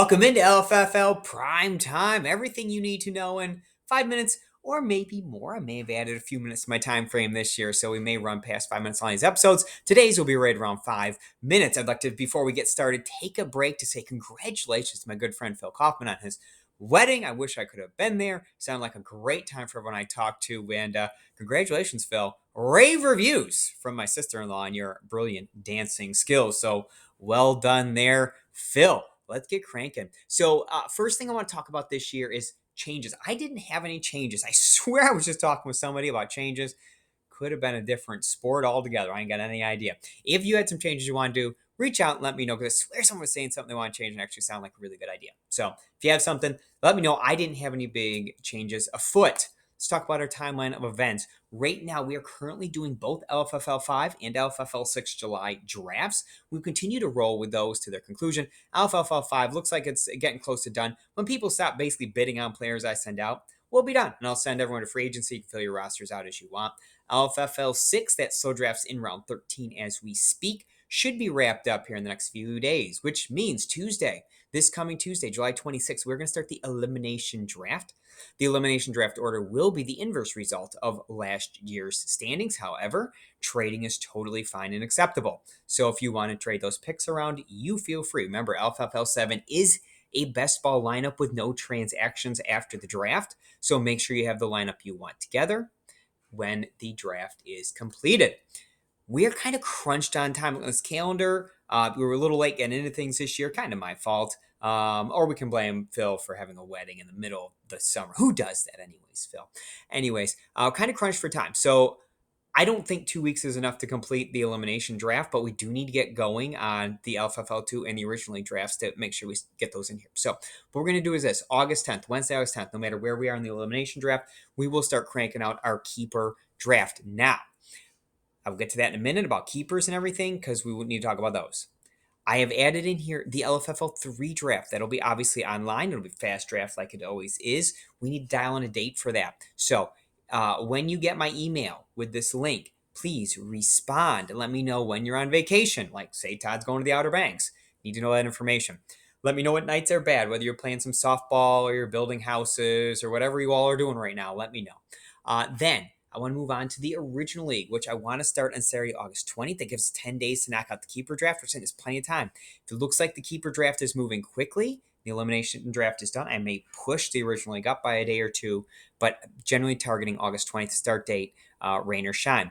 Welcome into LFFL Prime Time. Everything you need to know in 5 minutes or maybe more. I may have added a few minutes to my time frame this year, so we may run past 5 minutes on these episodes. Today's will be right around 5 minutes. I'd like to, before we get started, take a break to say congratulations to my good friend Phil Kaufman on his wedding. I wish I could have been there. Sounded like a great time for everyone I talked to. And congratulations, Phil. Rave reviews from my sister-in-law on your brilliant dancing skills. So well done there, Phil. Let's get cranking. So, first thing I want to talk about this year is changes. I didn't have any changes. I swear I was just talking with somebody about changes. Could have been a different sport altogether. I ain't got any idea. If you had some changes you want to do, reach out and let me know because I swear someone was saying something they want to change and actually sound like a really good idea. So, if you have something, let me know. I didn't have any big changes afoot. Let's talk about our timeline of events. Right now, we are currently doing both LFFL 5 and LFFL 6 July drafts. We continue to roll with those to their conclusion. LFFL 5 looks like it's getting close to done. When people stop basically bidding on players I send out, we'll be done. And I'll send everyone to free agency. You can fill your rosters out as you want. LFFL 6, that slow drafts in round 13 as we speak, should be wrapped up here in the next few days, which means Tuesday, this coming Tuesday, July 26th, we're going to start the elimination draft. The elimination draft order will be the inverse result of last year's standings. However, trading is totally fine and acceptable. So if you want to trade those picks around, you feel free. Remember, LFFL 7 is a best ball lineup with no transactions after the draft. So make sure you have the lineup you want together when the draft is completed. We're kind of crunched on time on this calendar. We were a little late getting into things this year, kind of my fault. Or we can blame Phil for having a wedding in the middle of the summer. Who does that, anyways, Phil? Anyways, kind of crunched for time. So I don't think 2 weeks is enough to complete the elimination draft, but we do need to get going on the LFFL2 and the originally drafts to make sure we get those in here. So what we're going to do is this: August 10th, Wednesday, August 10th, no matter where we are in the elimination draft, we will start cranking out our keeper draft. Now, I'll get to that in a minute about keepers and everything because we need to talk about those. I have added in here the LFFL 3 draft. That'll be obviously online. It'll be fast draft like it always is. We need to dial in a date for that. So when you get my email with this link, please respond and let me know when you're on vacation. Like, say, Todd's going to the Outer Banks. Need to know that information. Let me know what nights are bad, whether you're playing some softball or you're building houses or whatever you all are doing right now. Let me know. Then I want to move on to the original league, which I want to start on Saturday, August 20th. That gives us 10 days to knock out the keeper draft. We're saying there's plenty of time. If it looks like the keeper draft is moving quickly, the elimination draft is done, I may push the original league up by a day or two, but generally targeting August 20th start date, rain or shine.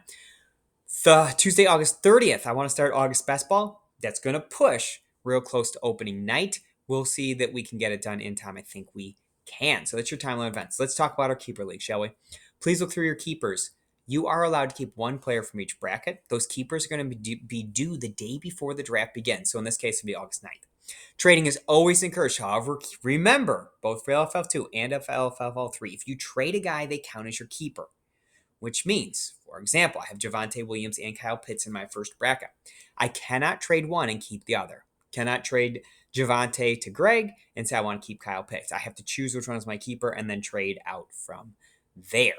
The Tuesday, August 30th, I want to start August best ball. That's going to push real close to opening night. We'll see that we can get it done in time. I think we can. So that's your timeline events. Let's talk about our keeper league, shall we? Please look through your keepers. You are allowed to keep one player from each bracket. Those keepers are going to be due the day before the draft begins. So in this case, it'll be August 9th. Trading is always encouraged. However, remember, both for LFL2 and LFL3, if you trade a guy, they count as your keeper, which means, for example, I have Javonte Williams and Kyle Pitts in my first bracket. I cannot trade one and keep the other. Cannot trade Javonte to Greg and say I want to keep Kyle Pitts. I have to choose which one is my keeper and then trade out from there.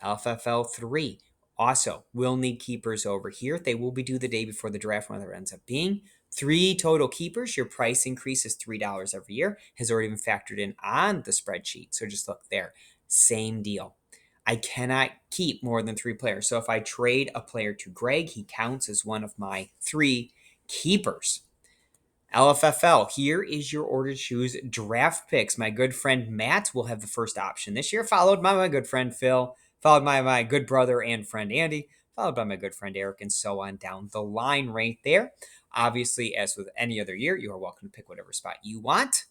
LFFL3 also will need keepers over here. They will be due the day before the draft, whether it ends up being 3 total keepers. Your price increase is $3 every year. Has already been factored in on the spreadsheet. So just look there. Same deal. I cannot keep more than 3 players. So if I trade a player to Greg, he counts as one of my 3 keepers. LFFL, here is your order to choose draft picks. My good friend Matt will have the first option this year, followed by my good friend Phil, followed by my good brother and friend Andy, followed by my good friend Eric, and so on down the line right there. Obviously, as with any other year, you are welcome to pick whatever spot you want.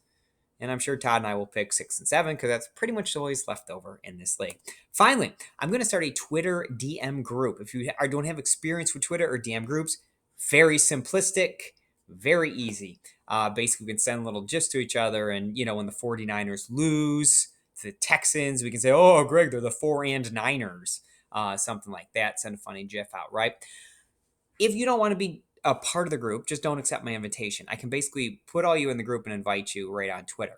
And I'm sure Todd and I will pick 6 and 7 because that's pretty much always left over in this league. Finally, I'm going to start a Twitter DM group. If you don't have experience with Twitter or DM groups, very simplistic, very easy. Basically, we can send little gifs to each other. And, when the 49ers lose to the Texans, we can say, oh, Greg, they're the 4 and Niners. Something like that. Send a funny gif out, right? If you don't want to be a part of the group, just don't accept my invitation. I can basically put all you in the group and invite you right on Twitter.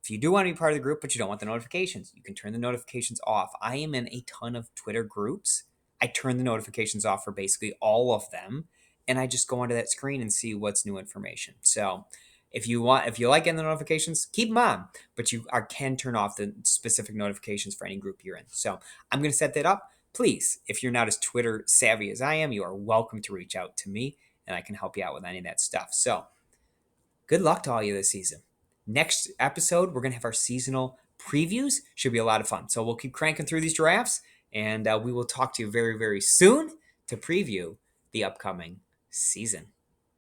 If you do want to be part of the group, but you don't want the notifications, you can turn the notifications off. I am in a ton of Twitter groups. I turn the notifications off for basically all of them, and I just go onto that screen and see what's new information. So If you like getting the notifications, keep them on, but can turn off the specific notifications for any group you're in. So I'm going to set that up. Please, if you're not as Twitter savvy as I am, you are welcome to reach out to me and I can help you out with any of that stuff. So good luck to all you this season. Next episode, we're going to have our seasonal previews. Should be a lot of fun. So we'll keep cranking through these drafts, and we will talk to you very, very soon to preview the upcoming season.